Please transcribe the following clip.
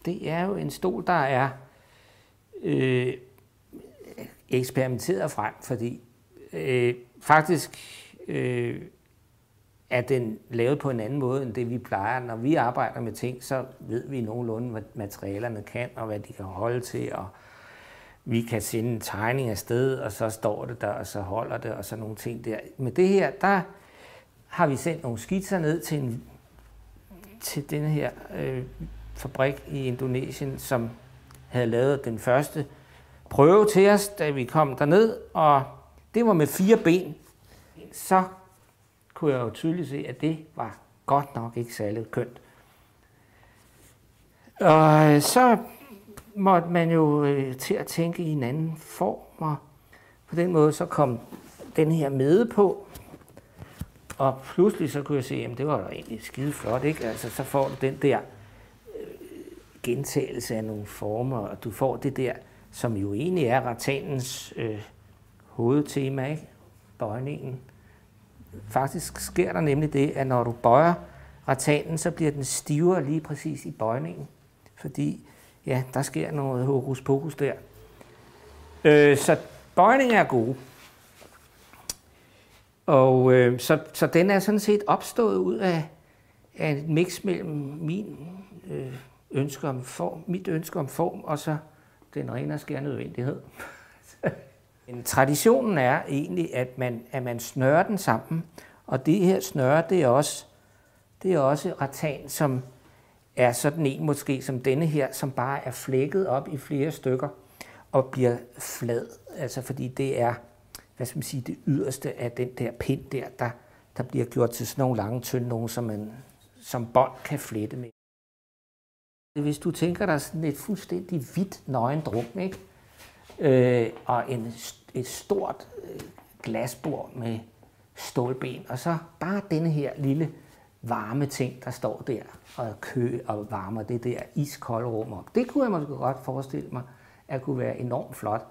det er jo en stol, der er eksperimenteret frem, fordi faktisk er den lavet på en anden måde, end det vi plejer. Når vi arbejder med ting, så ved vi nogenlunde, hvad materialerne kan, og hvad de kan holde til, og vi kan sende en tegning afsted, og så står det der, og så holder det, og så nogle ting der. Med det her, der har vi sendt nogle skitser ned til den her fabrik i Indonesien, som havde lavet den første prøve til os, da vi kom derned, og det var med 4 ben. Så kunne jeg jo tydeligt se, at det var godt nok ikke særlig kønt. Og så måtte man jo til at tænke i en anden form, og på den måde så kom den her mede på, og pludselig så kunne jeg se, at det var da egentlig skide flot, ikke? Altså så får du den der gentagelse af nogle former, og du får det der, som jo egentlig er rattanens hovedtema, ikke? Bøjningen. Faktisk sker der nemlig det, at når du bøjer rattanen, så bliver den stivere lige præcis i bøjningen, fordi ja, der sker noget hokus pokus der. Så bøjninger er gode. Og så den er sådan set opstået ud af et mix mellem mit ønske om form, og så den rene og skære nødvendighed. Traditionen er egentlig, at man snører den sammen, og det her snøre, det er også rattan, som er sådan en måske som denne her, som bare er flækket op i flere stykker og bliver flad. Altså fordi det er, hvad skal man sige, det yderste af den der pind der bliver gjort til sådan nogle lange, tynde nogle, som man som bånd kan flette med. Hvis du tænker dig sådan et fuldstændig hvidt nøgent rum, ikke? Og et stort glasbord med stålben, og så bare denne her lille varme ting, der står der og varmer det der iskolde rum op. Det kunne jeg måske godt forestille mig, at kunne være enormt flot.